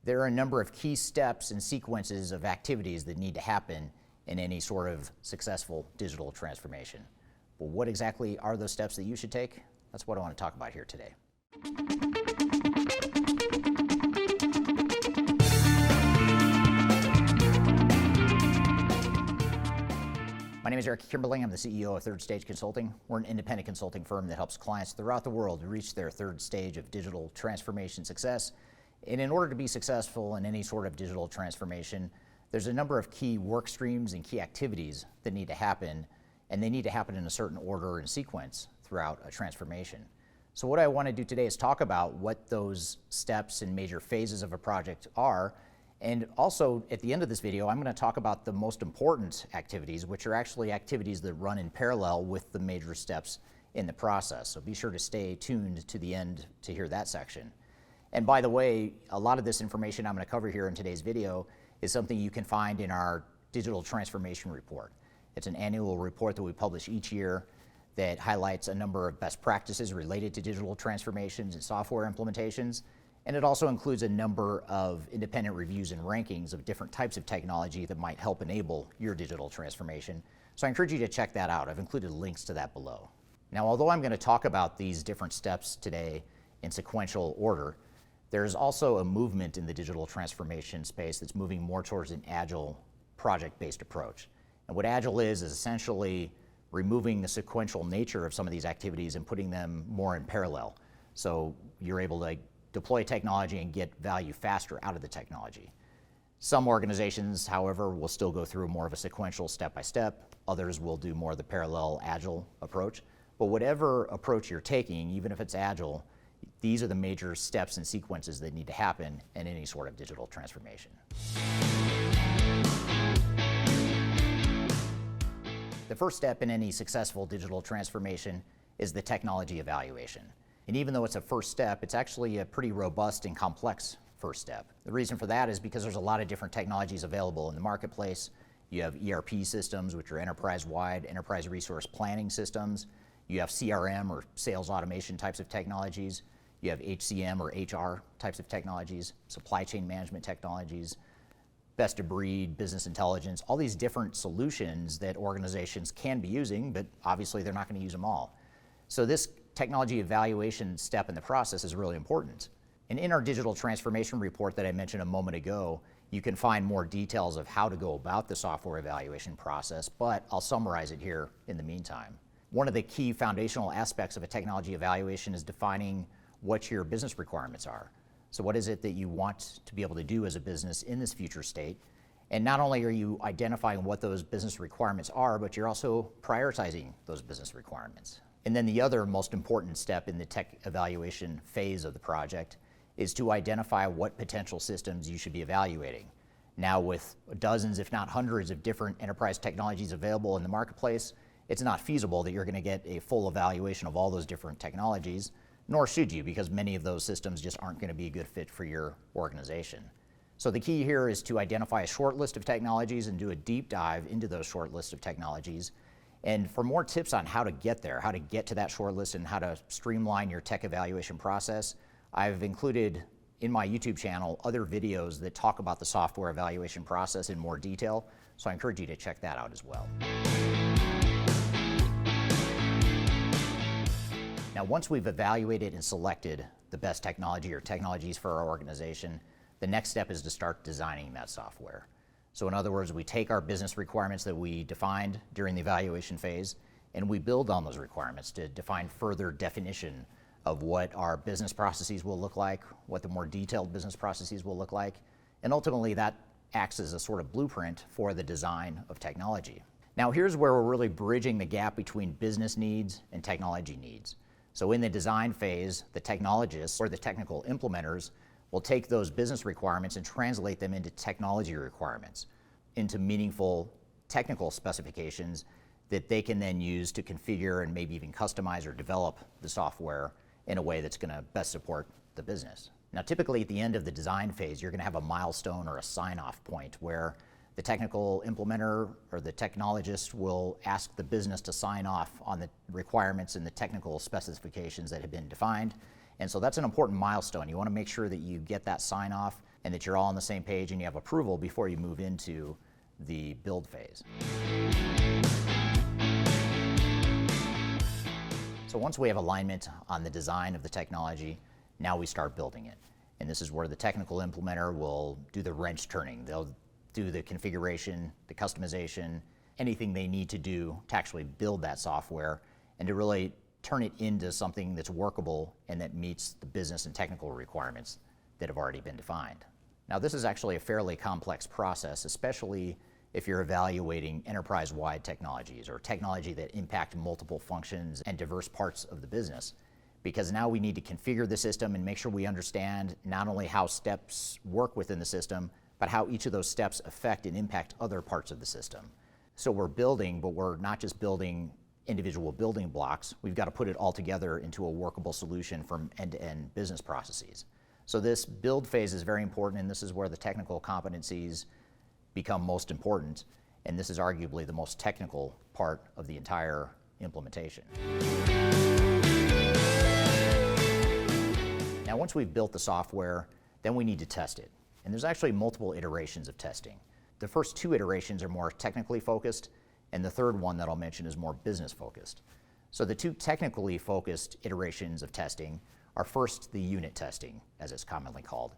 There are a number of key steps and sequences of activities that need to happen in any sort of successful digital transformation. But what exactly are those steps that you should take? That's what I want to talk about here today. My name is Eric Kimberling. I'm the CEO of Third Stage Consulting. We're an independent consulting firm that helps clients throughout the world reach their third stage of digital transformation success. And in order to be successful in any sort of digital transformation, there's a number of key work streams and key activities that need to happen, and they need to happen in a certain order and sequence throughout a transformation. So what I want to do today is talk about what those steps and major phases of a project are, and also at the end of this video, I'm going to talk about the most important activities, which are actually activities that run in parallel with the major steps in the process. So be sure to stay tuned to the end to hear that section. And by the way, a lot of this information I'm going to cover here in today's video is something you can find in our Digital Transformation Report. It's an annual report that we publish each year that highlights a number of best practices related to digital transformations and software implementations. And it also includes a number of independent reviews and rankings of different types of technology that might help enable your digital transformation. So I encourage you to check that out. I've included links to that below. Now, although I'm going to talk about these different steps today in sequential order, there's also a movement in the digital transformation space that's moving more towards an agile project-based approach. And what agile is essentially removing the sequential nature of some of these activities and putting them more in parallel. So you're able to deploy technology and get value faster out of the technology. Some organizations, however, will still go through more of a sequential step-by-step. Others will do more of the parallel agile approach. But whatever approach you're taking, even if it's agile, these are the major steps and sequences that need to happen in any sort of digital transformation. The first step in any successful digital transformation is the technology evaluation. And even though it's a first step, it's actually a pretty robust and complex first step. The reason for that is because there's a lot of different technologies available in the marketplace. You have ERP systems, which are enterprise-wide, enterprise resource planning systems. You have CRM or sales automation types of technologies. You have HCM or HR types of technologies, supply chain management technologies, best of breed, business intelligence, all these different solutions that organizations can be using, but obviously they're not going to use them all. So this technology evaluation step in the process is really important. And in our digital transformation report that I mentioned a moment ago, you can find more details of how to go about the software evaluation process, but I'll summarize it here in the meantime. One of the key foundational aspects of a technology evaluation is defining what your business requirements are. So what is it that you want to be able to do as a business in this future state? And not only are you identifying what those business requirements are, but you're also prioritizing those business requirements. And then the other most important step in the tech evaluation phase of the project is to identify what potential systems you should be evaluating. Now, with dozens, if not hundreds, of different enterprise technologies available in the marketplace, it's not feasible that you're going to get a full evaluation of all those different technologies, nor should you, because many of those systems just aren't going to be a good fit for your organization. So the key here is to identify a short list of technologies and do a deep dive into those short lists of technologies. And for more tips on how to get there, how to get to that short list and how to streamline your tech evaluation process, I've included in my YouTube channel other videos that talk about the software evaluation process in more detail. So I encourage you to check that out as well. Now, once we've evaluated and selected the best technology or technologies for our organization, the next step is to start designing that software. So in other words, we take our business requirements that we defined during the evaluation phase, and we build on those requirements to define further definition of what our business processes will look like, what the more detailed business processes will look like, and ultimately that acts as a sort of blueprint for the design of technology. Now, here's where we're really bridging the gap between business needs and technology needs. So in the design phase, the technologists or the technical implementers will take those business requirements and translate them into technology requirements, into meaningful technical specifications that they can then use to configure and maybe even customize or develop the software in a way that's going to best support the business. Now, typically at the end of the design phase, you're going to have a milestone or a sign-off point where the technical implementer or the technologist will ask the business to sign off on the requirements and the technical specifications that have been defined. And so that's an important milestone. You want to make sure that you get that sign off and that you're all on the same page and you have approval before you move into the build phase. So once we have alignment on the design of the technology, now we start building it. And this is where the technical implementer will do the wrench turning. They'll do the configuration, the customization, anything they need to do to actually build that software and to really turn it into something that's workable and that meets the business and technical requirements that have already been defined. Now, this is actually a fairly complex process, especially if you're evaluating enterprise-wide technologies or technology that impact multiple functions and diverse parts of the business. Because now we need to configure the system and make sure we understand not only how steps work within the system, but how each of those steps affect and impact other parts of the system. So we're building, but we're not just building individual building blocks. We've got to put it all together into a workable solution from end-to-end business processes. So this build phase is very important, and this is where the technical competencies become most important, and this is arguably the most technical part of the entire implementation. Now, once we've built the software, then we need to test it. And there's actually multiple iterations of testing. The first two iterations are more technically focused, and the third one that I'll mention is more business focused. So the two technically focused iterations of testing are first the unit testing, as it's commonly called.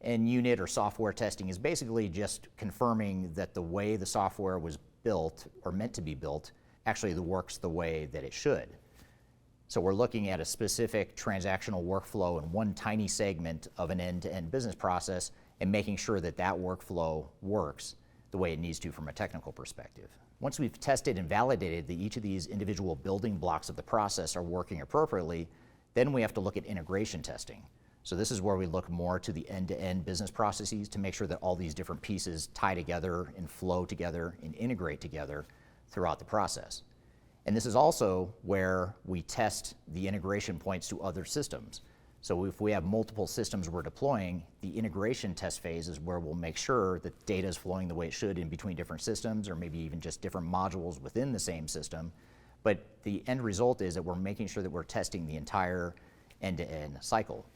And unit or software testing is basically just confirming that the way the software was built or meant to be built actually works the way that it should. So we're looking at a specific transactional workflow in one tiny segment of an end-to-end business process and making sure that that workflow works the way it needs to from a technical perspective. Once we've tested and validated that each of these individual building blocks of the process are working appropriately, then we have to look at integration testing. So this is where we look more to the end-to-end business processes to make sure that all these different pieces tie together and flow together and integrate together throughout the process. And this is also where we test the integration points to other systems. So if we have multiple systems we're deploying, the integration test phase is where we'll make sure that data is flowing the way it should in between different systems, or maybe even just different modules within the same system. But the end result is that we're making sure that we're testing the entire end-to-end cycle.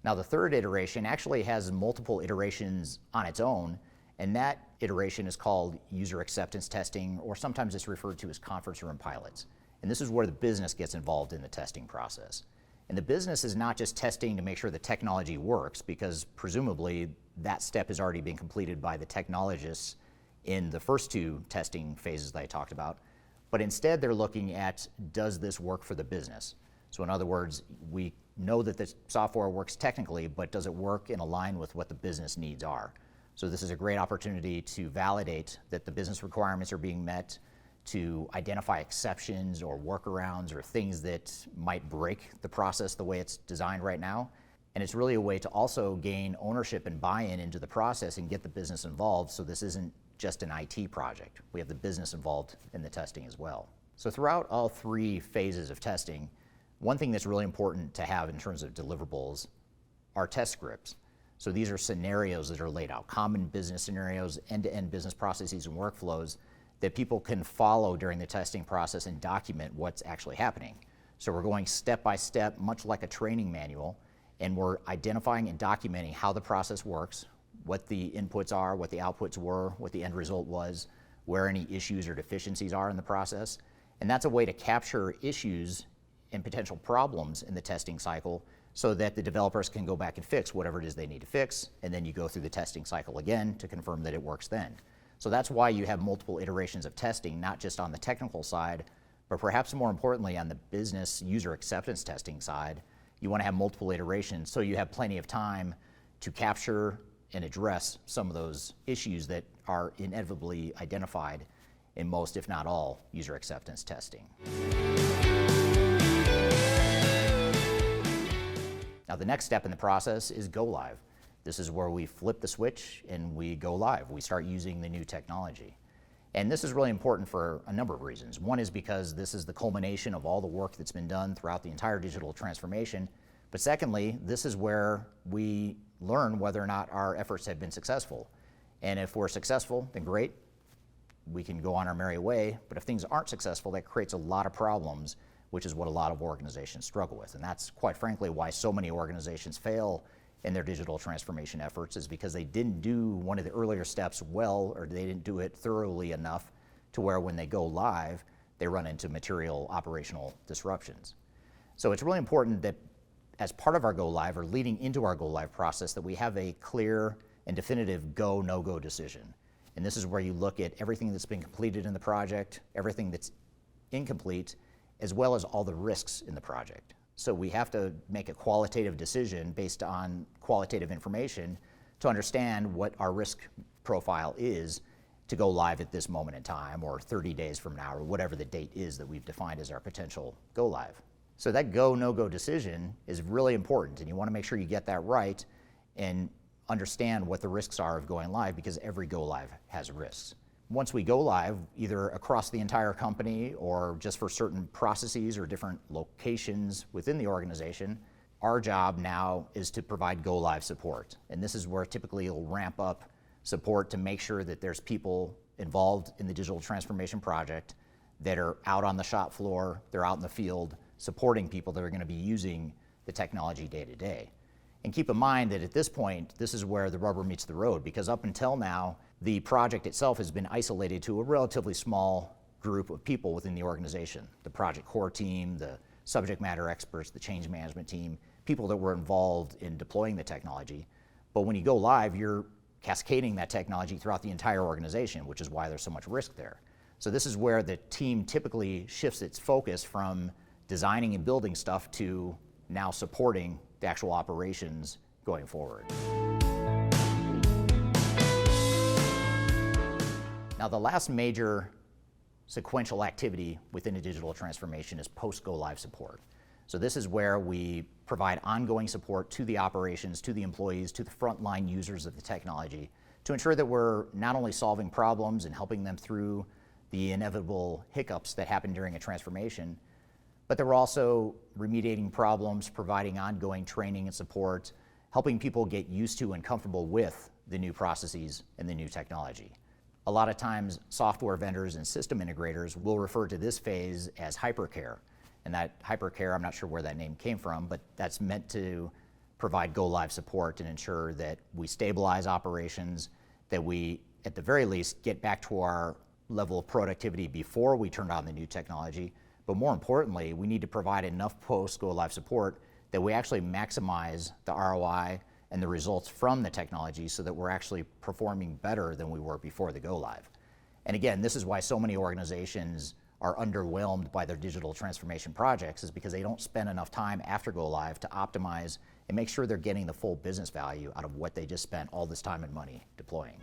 Now, the third iteration actually has multiple iterations on its own, and that iteration is called user acceptance testing, or sometimes it's referred to as conference room pilots. And this is where the business gets involved in the testing process. And the business is not just testing to make sure the technology works, because presumably that step is already being completed by the technologists in the first two testing phases that I talked about, but instead they're looking at, does this work for the business? So in other words, we know that the software works technically, but does it work and align with what the business needs are? So this is a great opportunity to validate that the business requirements are being met, to identify exceptions or workarounds or things that might break the process the way it's designed right now. And it's really a way to also gain ownership and buy-in into the process and get the business involved, so this isn't just an IT project. We have the business involved in the testing as well. So throughout all three phases of testing, one thing that's really important to have in terms of deliverables are test scripts. So these are scenarios that are laid out, common business scenarios, end-to-end business processes and workflows that people can follow during the testing process and document what's actually happening. So we're going step by step, much like a training manual, and we're identifying and documenting how the process works, what the inputs are, what the outputs were, what the end result was, where any issues or deficiencies are in the process. And that's a way to capture issues and potential problems in the testing cycle so that the developers can go back and fix whatever it is they need to fix, and then you go through the testing cycle again to confirm that it works then. So that's why you have multiple iterations of testing, not just on the technical side, but perhaps more importantly on the business user acceptance testing side. You want to have multiple iterations so you have plenty of time to capture and address some of those issues that are inevitably identified in most, if not all, user acceptance testing. Now, the next step in the process is go live. This is where we flip the switch and we go live. We start using the new technology. And this is really important for a number of reasons. One is because this is the culmination of all the work that's been done throughout the entire digital transformation. But secondly, this is where we learn whether or not our efforts have been successful. And if we're successful, then great, we can go on our merry way. But if things aren't successful, that creates a lot of problems, which is what a lot of organizations struggle with. And that's quite frankly why so many organizations fail in their digital transformation efforts is because they didn't do one of the earlier steps well, or they didn't do it thoroughly enough to where when they go live, they run into material operational disruptions. So it's really important that as part of our go live or leading into our go live process that we have a clear and definitive go, no-go decision. And this is where you look at everything that's been completed in the project, everything that's incomplete, as well as all the risks in the project. So we have to make a qualitative decision based on qualitative information to understand what our risk profile is to go live at this moment in time, or 30 days from now, or whatever the date is that we've defined as our potential go live. So that go, no-go decision is really important, and you want to make sure you get that right and understand what the risks are of going live, because every go live has risks. Once we go live, either across the entire company or just for certain processes or different locations within the organization, our job now is to provide go live support. And this is where typically you'll ramp up support to make sure that there's people involved in the digital transformation project that are out on the shop floor, they're out in the field supporting people that are going to be using the technology day to day. And keep in mind that at this point, this is where the rubber meets the road, because up until now, the project itself has been isolated to a relatively small group of people within the organization. The project core team, the subject matter experts, the change management team, people that were involved in deploying the technology. But when you go live, you're cascading that technology throughout the entire organization, which is why there's so much risk there. So this is where the team typically shifts its focus from designing and building stuff to now supporting the actual operations going forward. Now, the last major sequential activity within a digital transformation is post-go-live support. So this is where we provide ongoing support to the operations, to the employees, to the frontline users of the technology to ensure that we're not only solving problems and helping them through the inevitable hiccups that happen during a transformation, but that we're also remediating problems, providing ongoing training and support, helping people get used to and comfortable with the new processes and the new technology. A lot of times, software vendors and system integrators will refer to this phase as hypercare. And that hypercare, I'm not sure where that name came from, but that's meant to provide go-live support and ensure that we stabilize operations, that we, at the very least, get back to our level of productivity before we turn on the new technology. But more importantly, we need to provide enough post-go-live support that we actually maximize the ROI and the results from the technology so that we're actually performing better than we were before the go-live. And again, this is why so many organizations are underwhelmed by their digital transformation projects, is because they don't spend enough time after go-live to optimize and make sure they're getting the full business value out of what they just spent all this time and money deploying.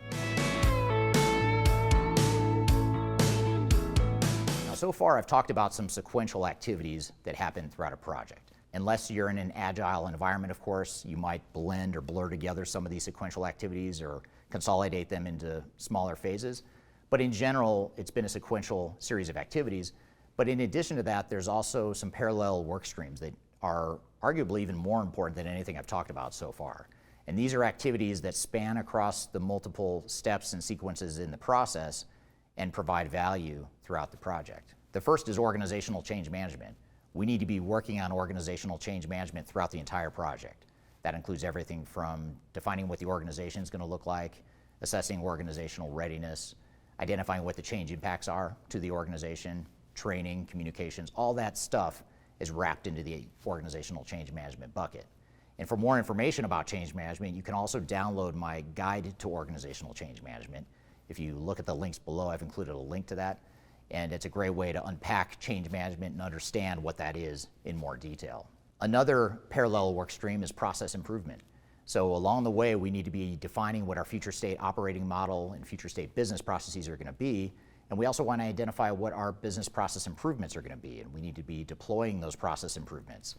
Now, so far I've talked about some sequential activities that happen throughout a project. Unless you're in an agile environment, of course, you might blend or blur together some of these sequential activities or consolidate them into smaller phases. But in general, it's been a sequential series of activities. But in addition to that, there's also some parallel work streams that are arguably even more important than anything I've talked about so far. And these are activities that span across the multiple steps and sequences in the process and provide value throughout the project. The first is organizational change management. We need to be working on organizational change management throughout the entire project. That includes everything from defining what the organization is going to look like, assessing organizational readiness, identifying what the change impacts are to the organization, training, communications, all that stuff is wrapped into the organizational change management bucket. And for more information about change management, you can also download my guide to organizational change management. If you look at the links below, I've included a link to that. And it's a great way to unpack change management and understand what that is in more detail. Another parallel work stream is process improvement. So along the way, we need to be defining what our future state operating model and future state business processes are going to be. And we also want to identify what our business process improvements are going to be. And we need to be deploying those process improvements.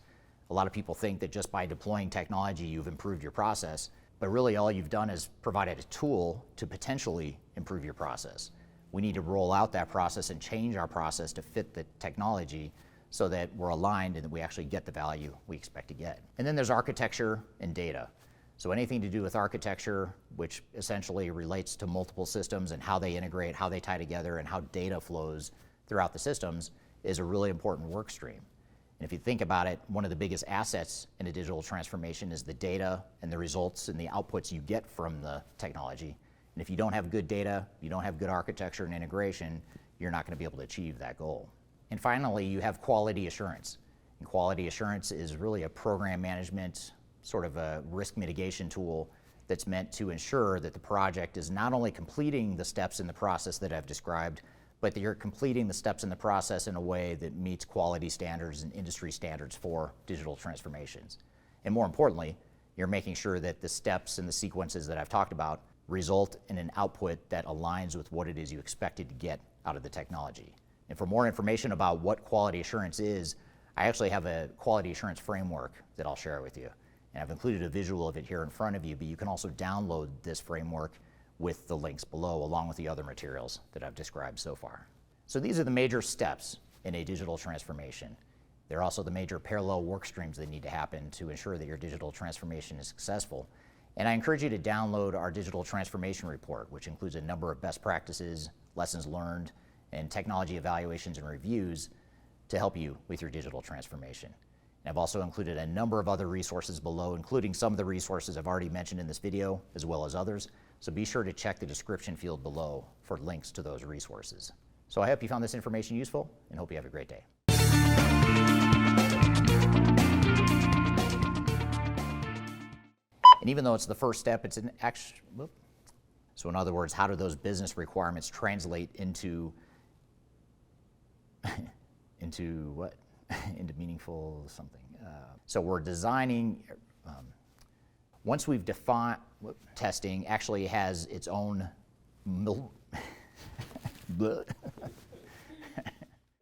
A lot of people think that just by deploying technology, you've improved your process. But really, all you've done is provided a tool to potentially improve your process. We need to roll out that process and change our process to fit the technology so that we're aligned and that we actually get the value we expect to get. And then there's architecture and data. So anything to do with architecture, which essentially relates to multiple systems and how they integrate, how they tie together, and how data flows throughout the systems, is a really important work stream. And if you think about it, one of the biggest assets in a digital transformation is the data and the results and the outputs you get from the technology. And if you don't have good data, you don't have good architecture and integration, you're not going to be able to achieve that goal. And finally, you have quality assurance. And quality assurance is really a program management, sort of a risk mitigation tool that's meant to ensure that the project is not only completing the steps in the process that I've described, but that you're completing the steps in the process in a way that meets quality standards and industry standards for digital transformations. And more importantly, you're making sure that the steps and the sequences that I've talked about result in an output that aligns with what it is you expected to get out of the technology. And for more information about what quality assurance is, I actually have a quality assurance framework that I'll share with you. And I've included a visual of it here in front of you, but you can also download this framework with the links below, along with the other materials that I've described so far. So these are the major steps in a digital transformation. They're also the major parallel work streams that need to happen to ensure that your digital transformation is successful. And I encourage you to download our digital transformation report, which includes a number of best practices, lessons learned, and technology evaluations and reviews to help you with your digital transformation. And I've also included a number of other resources below, including some of the resources I've already mentioned in this video, as well as others. So be sure to check the description field below for links to those resources. So I hope you found this information useful and hope you have a great day. And even though it's the first step, it's an action. So in other words, how do those business requirements translate into into what? Into meaningful something. So we're designing, once we've defined, testing actually has its own